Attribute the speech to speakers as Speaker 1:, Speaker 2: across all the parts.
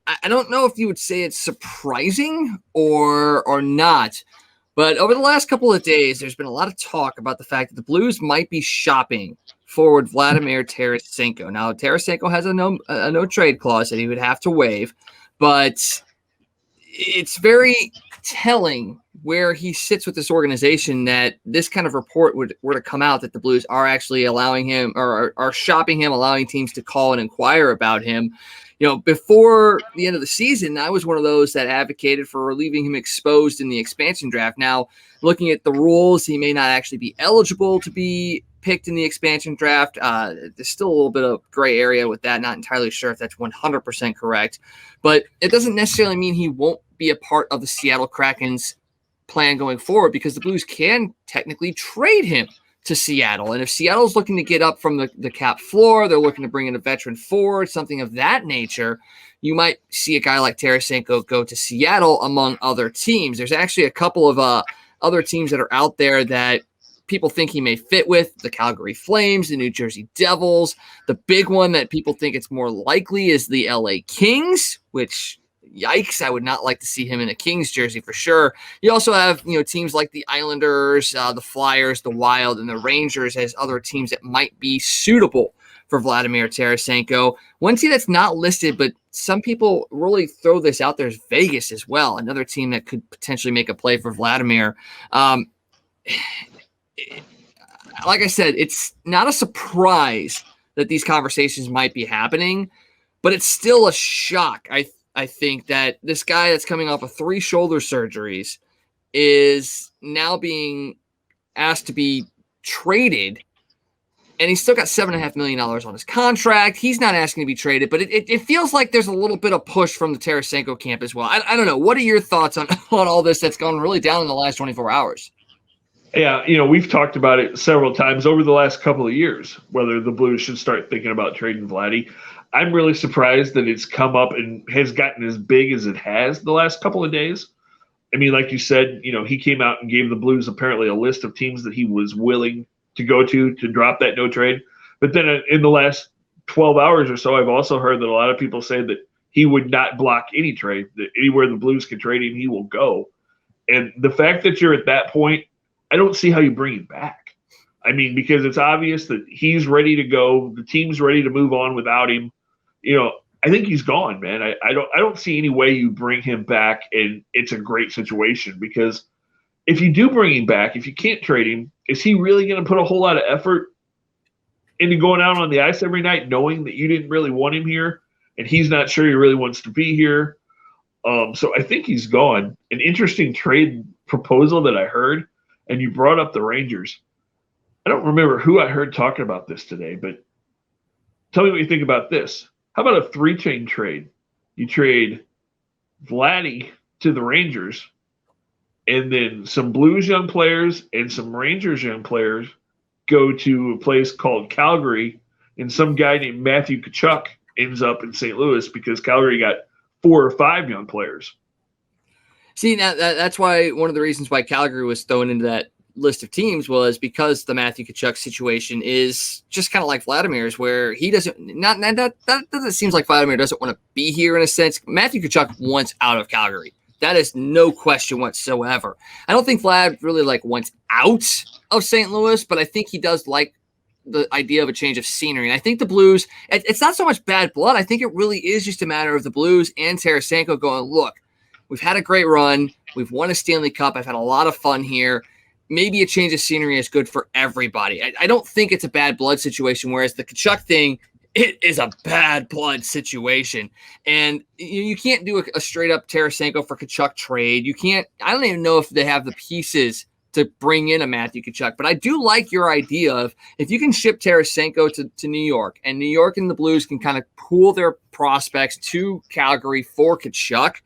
Speaker 1: I don't know if you would say it's surprising or not, but over the last couple of days, there's been a lot of talk about the fact that the Blues might be shopping forward Vladimir Tarasenko. Now, Tarasenko has a no trade clause that he would have to waive, but it's very telling where he sits with this organization that this kind of report were to come out that the Blues are actually allowing him or are shopping him, allowing teams to call and inquire about him. Before the end of the season, I was one of those that advocated for leaving him exposed in the expansion draft. Now, looking at the rules, he may not actually be eligible to be picked in the expansion draft. There's still a little bit of gray area with that. Not entirely sure if that's 100% correct, but it doesn't necessarily mean he won't be a part of the Seattle Kraken's plan going forward, because the Blues can technically trade him to Seattle. And if Seattle's looking to get up from the cap floor, they're looking to bring in a veteran forward, something of that nature, you might see a guy like Tarasenko go to Seattle among other teams. There's actually a couple of other teams that are out there that people think he may fit with: the Calgary Flames, the New Jersey Devils. The big one that people think it's more likely is the LA Kings, which, yikes, I would not like to see him in a Kings jersey for sure. You also have, teams like the Islanders, the Flyers, the Wild, and the Rangers as other teams that might be suitable for Vladimir Tarasenko. One team that's not listed, but some people really throw this out there, is Vegas as well, another team that could potentially make a play for Vladimir. Like I said, it's not a surprise that these conversations might be happening, but it's still a shock, I think, that this guy that's coming off of 3 shoulder surgeries is now being asked to be traded, and he's still got $7.5 million on his contract. He's not asking to be traded, but it feels like there's a little bit of push from the Tarasenko camp as well. I don't know. What are your thoughts on all this that's gone really down in the last 24 hours?
Speaker 2: Yeah, we've talked about it several times over the last couple of years, whether the Blues should start thinking about trading Vladdy. I'm really surprised that it's come up and has gotten as big as it has the last couple of days. I mean, like you said, he came out and gave the Blues apparently a list of teams that he was willing to go to drop that no trade. But then in the last 12 hours or so, I've also heard that a lot of people say that he would not block any trade, that anywhere the Blues can trade him, he will go. And the fact that you're at that point, I don't see how you bring him back. I mean, because it's obvious that he's ready to go. The team's ready to move on without him. I think he's gone, man. I don't see any way you bring him back and it's a great situation, because if you do bring him back, if you can't trade him, is he really going to put a whole lot of effort into going out on the ice every night knowing that you didn't really want him here and he's not sure he really wants to be here? So I think he's gone. An interesting trade proposal that I heard, and you brought up the Rangers. I don't remember who I heard talking about this today, but tell me what you think about this. How about a 3-chain trade? You trade Vladdy to the Rangers, and then some Blues young players and some Rangers young players go to a place called Calgary, and some guy named Matthew Tkachuk ends up in St. Louis because Calgary got 4 or 5 young players.
Speaker 1: See, now that's why one of the reasons why Calgary was thrown into that list of teams was because the Matthew Tkachuk situation is just kind of like Vladimir's, where he doesn't that seems like Vladimir doesn't want to be here in a sense. Matthew Tkachuk wants out of Calgary. That is no question whatsoever. I don't think Vlad really wants out of St. Louis, but I think he does like the idea of a change of scenery. And I think the Blues, it's not so much bad blood. I think it really is just a matter of the Blues and Tarasenko going, look, we've had a great run. We've won a Stanley Cup. I've had a lot of fun here. Maybe a change of scenery is good for everybody. I don't think it's a bad blood situation, whereas the Tkachuk thing, it is a bad blood situation. And you can't do a straight-up Tarasenko for Tkachuk trade. You can't – I don't even know if they have the pieces to bring in a Matthew Tkachuk. But I do like your idea of if you can ship Tarasenko to New York, and New York and the Blues can kind of pool their prospects to Calgary for Tkachuk,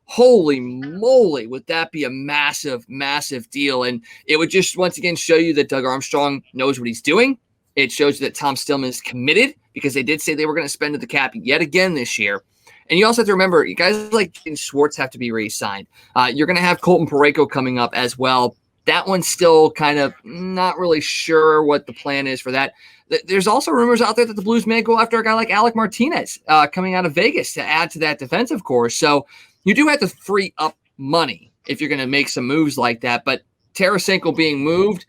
Speaker 1: holy moly, would that be a massive, massive deal. And it would just once again show you that Doug Armstrong knows what he's doing. It shows you that Tom Stillman is committed, because they did say they were going to spend the cap yet again this year. And you also have to remember, you guys like James Schwartz have to be re-signed. You're going to have Colton Parayko coming up as well. that one's still kind of not really sure what the plan is for that. There's also rumors out there that the Blues may go after a guy like Alec Martinez coming out of Vegas to add to that defensive core. So you do have to free up money if you're going to make some moves like that. But Tarasenko being moved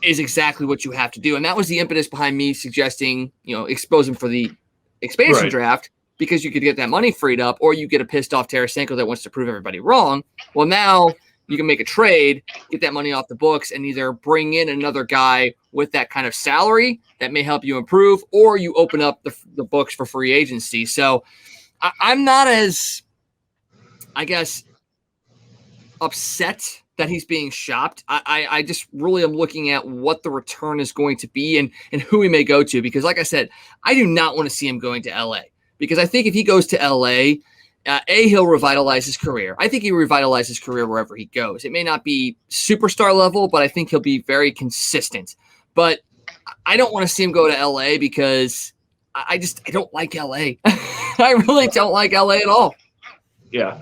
Speaker 1: is exactly what you have to do. And that was the impetus behind me suggesting, expose him for the expansion draft, because you could get that money freed up, or you get a pissed off Tarasenko that wants to prove everybody wrong. Well, now you can make a trade, get that money off the books, and either bring in another guy with that kind of salary that may help you improve, or you open up the books for free agency. So I'm not as, I guess, upset that he's being shopped. I just really am looking at what the return is going to be and who he may go to, because like I said, I do not want to see him going to LA, because I think if he goes to LA, he'll revitalize his career. I think he revitalizes his career wherever he goes. It may not be superstar level, but I think he'll be very consistent. But I don't want to see him go to LA because I don't like LA. I really don't like LA at all.
Speaker 2: Yeah.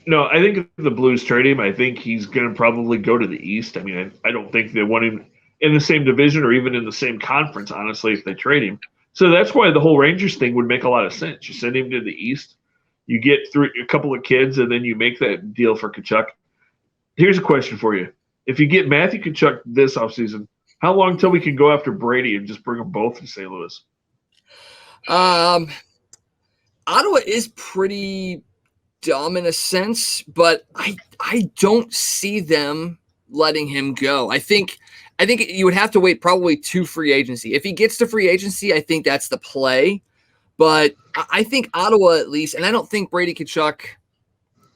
Speaker 2: No, I think if the Blues trade him, I think he's going to probably go to the East. I mean, I don't think they want him in the same division or even in the same conference, honestly, if they trade him. So that's why the whole Rangers thing would make a lot of sense. You send him to the East, you get through a couple of kids, and then you make that deal for Kocur. Here's a question for you. If you get Matthew Kocur this offseason, how long until we can go after Brady and just bring them both to St. Louis?
Speaker 1: Ottawa is pretty dumb in a sense, but I don't see them letting him go. I think you would have to wait probably to free agency. If he gets to free agency, I think that's the play. But I think Ottawa, at least, and I don't think Brady Kocur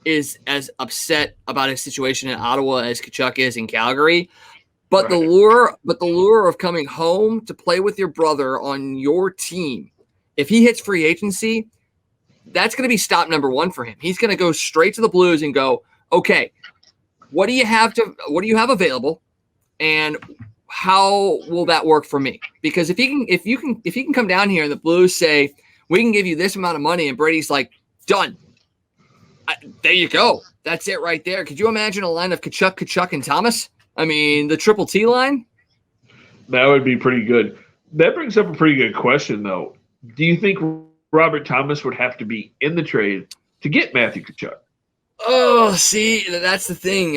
Speaker 1: is as upset about his situation in Ottawa as Kocur is in Calgary. But the lure of coming home to play with your brother on your team, if he hits free agency, that's going to be stop number one for him. He's going to go straight to the Blues and go, okay, what do you have available, and how will that work for me? Because if he can come down here and the Blues say, we can give you this amount of money, and Brady's like, done. There you go. That's it right there. Could you imagine a line of Kocur, and Thomas? I mean, the triple T line?
Speaker 2: That would be pretty good. That brings up a pretty good question, though. Do you think Robert Thomas would have to be in the trade to get Matthew Kocur?
Speaker 1: Oh, see, that's the thing.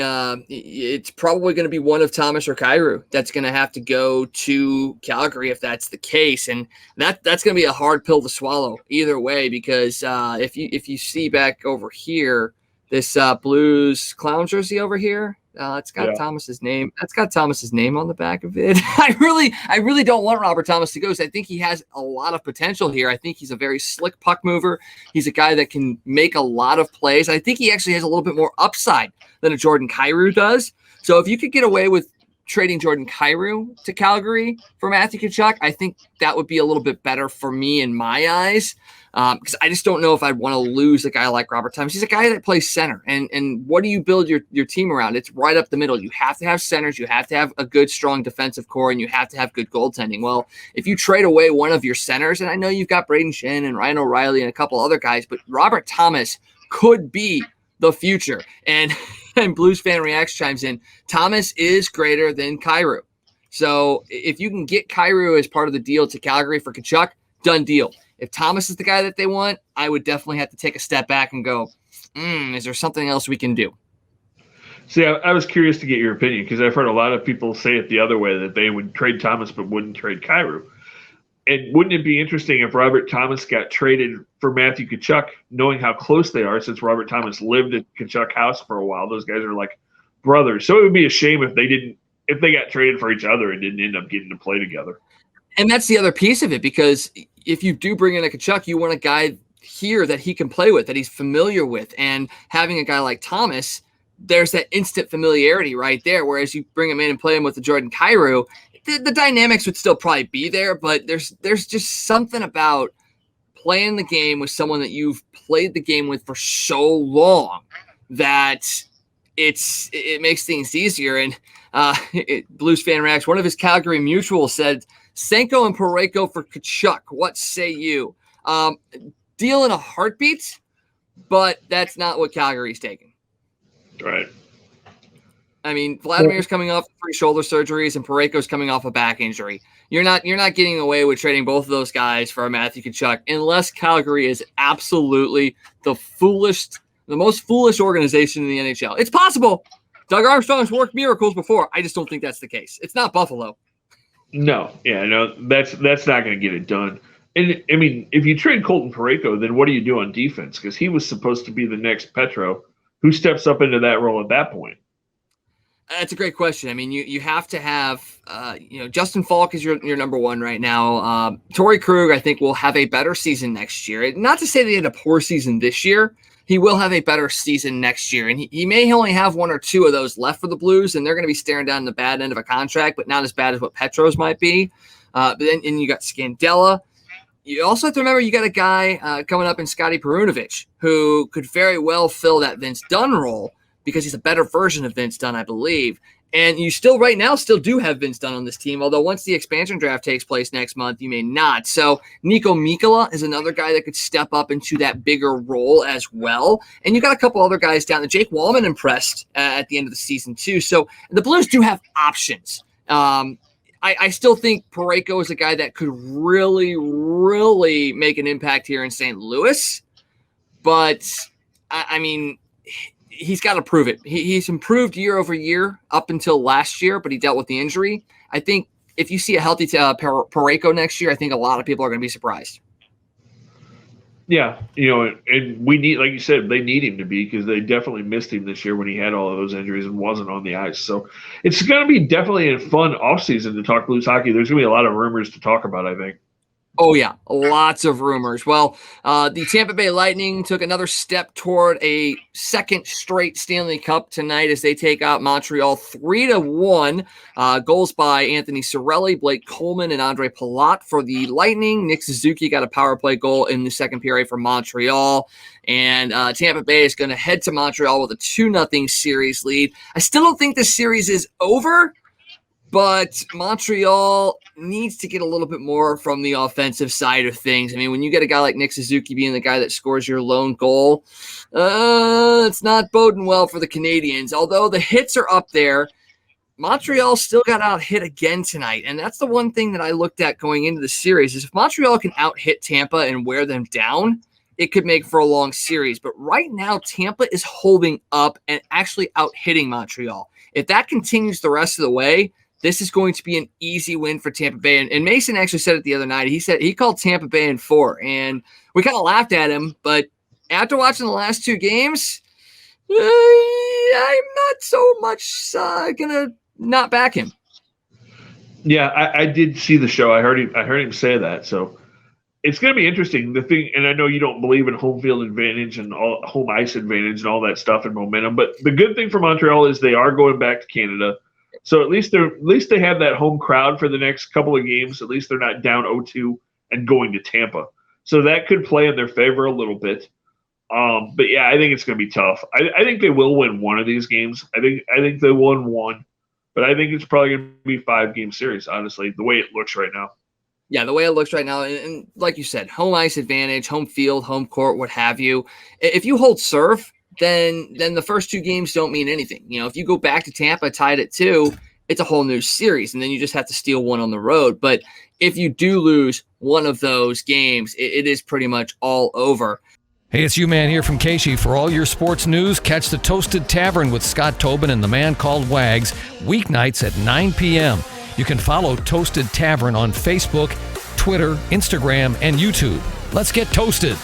Speaker 1: It's probably going to be one of Thomas or Kyrou that's going to have to go to Calgary if that's the case, and that's going to be a hard pill to swallow either way. Because if you see back over here, this Blues clown jersey over here, it's got Thomas's name. That's got Thomas's name on the back of it. I really don't want Robert Thomas to go, because I think he has a lot of potential here. I think he's a very slick puck mover. He's a guy that can make a lot of plays. I think he actually has a little bit more upside than a Jordan Kyrou does. So if you could get away with trading Jordan Kyrou to Calgary for Matthew Kocur, I think that would be a little bit better for me in my eyes. Because I just don't know if I'd want to lose a guy like Robert Thomas. He's a guy that plays center. And what do you build your team around? It's right up the middle. You have to have centers. You have to have a good, strong defensive core, and you have to have good goaltending. Well, if you trade away one of your centers, and I know you've got Braden Shen and Ryan O'Reilly and a couple other guys, but Robert Thomas could be the future. And Blues Fan Reacts chimes in, Thomas is greater than Kyrou. So if you can get Kyrou as part of the deal to Calgary for Kocur, done deal. If Thomas is the guy that they want, I would definitely have to take a step back and go, is there something else we can do?
Speaker 2: See, I was curious to get your opinion, because I've heard a lot of people say it the other way, that they would trade Thomas but wouldn't trade Kyrou. And wouldn't it be interesting if Robert Thomas got traded for Matthew Kocur, knowing how close they are, since Robert Thomas lived at Kachuk House for a while? Those guys are like brothers. So it would be a shame if they got traded for each other and didn't end up getting to play together. And
Speaker 1: that's the other piece of it, because if you do bring in a Kachuk, you want a guy here that he can play with, that he's familiar with. And having a guy like Thomas, there's that instant familiarity right there. Whereas you bring him in and play him with the Jordan Kyrou, the dynamics would still probably be there, but there's just something about playing the game with someone that you've played the game with for so long that it makes things easier. And Blues Fan Reacts, one of his Calgary mutuals said, Senko and Parayko for Kachuk. What say you? Deal in a heartbeat, but that's not what Calgary's taking.
Speaker 2: Right.
Speaker 1: I mean, Vladimir's coming off 3 shoulder surgeries, and Parayko's coming off a back injury. You're not getting away with trading both of those guys for a Matthew Tkachuk unless Calgary is absolutely the most foolish organization in the NHL. It's possible. Doug Armstrong's worked miracles before. I just don't think that's the case. It's not Buffalo.
Speaker 2: No, that's not going to get it done. And I mean, if you trade Colton Parayko, then what do you do on defense? Because he was supposed to be the next Petro. Who steps up into that role at that point?
Speaker 1: That's a great question. I mean, you have to have, Justin Falk is your number one right now. Torrey Krug, I think, will have a better season next year. Not to say that he had a poor season this year. He will have a better season next year. And he may only have 1 or 2 of those left for the Blues, and they're going to be staring down the bad end of a contract, but not as bad as what Petro's might be. But then you got Scandella. You also have to remember you got a guy coming up in Scotty Perunovich who could very well fill that Vince Dunn role because he's a better version of Vince Dunn, I believe. And you right now do have Vince Dunn on this team, although once the expansion draft takes place next month, you may not. So Nico Mikkola is another guy that could step up into that bigger role as well. And you got a couple other guys down there. Jake Wallman impressed at the end of the season too. So the Blues do have options. I still think Parayko is a guy that could really, really make an impact here in St. Louis. But, I mean, he's got to prove it. He's improved year over year up until last year, but he dealt with the injury. I think if you see a healthy Parayko next year, I think a lot of people are going to be surprised.
Speaker 2: Yeah, and we need, like you said, they need him to be because they definitely missed him this year when he had all of those injuries and wasn't on the ice. So it's going to be definitely a fun offseason to talk Blues hockey. There's going to be a lot of rumors to talk about, I think.
Speaker 1: Oh, yeah. Lots of rumors. Well, the Tampa Bay Lightning took another step toward a second straight Stanley Cup tonight as they take out Montreal 3-1. Goals by Anthony Cirelli, Blake Coleman, and Andre Palat for the Lightning. Nick Suzuki got a power play goal in the second period for Montreal. And Tampa Bay is going to head to Montreal with a 2-0 series lead. I still don't think this series is over, but Montreal needs to get a little bit more from the offensive side of things. I mean, when you get a guy like Nick Suzuki being the guy that scores your lone goal, it's not boding well for the Canadians. Although the hits are up there, Montreal still got out-hit again tonight. And that's the one thing that I looked at going into the series is if Montreal can out-hit Tampa and wear them down, it could make for a long series. But right now, Tampa is holding up and actually out-hitting Montreal. If that continues the rest of the way, this is going to be an easy win for Tampa Bay. And Mason actually said it the other night. He said he called Tampa Bay in 4. And we kind of laughed at him. But after watching the last 2 games, I'm not so much going to not back him.
Speaker 2: Yeah, I did see the show. I heard him say that. So it's going to be interesting. The thing, and I know you don't believe in home field advantage and all home ice advantage and all that stuff and momentum. But the good thing for Montreal is they are going back to Canada. So at least they have that home crowd for the next couple of games. At least they're not down 0-2 and going to Tampa. So that could play in their favor a little bit. But yeah, I think it's going to be tough. I think they will win one of these games. I think they won one, but I think it's probably going to be a 5-game series. Honestly, the way it looks right now.
Speaker 1: Yeah, the way it looks right now, and like you said, home ice advantage, home field, home court, what have you. If you hold serve, then the first 2 games don't mean anything. If you go back to Tampa, tied at 2, it's a whole new series, and then you just have to steal one on the road. But if you do lose one of those games, it is pretty much all over.
Speaker 3: Hey, it's U-Man here from Casey. For all your sports news, catch the Toasted Tavern with Scott Tobin and the Man Called Wags, weeknights at 9 p.m. You can follow Toasted Tavern on Facebook, Twitter, Instagram, and YouTube. Let's get toasted.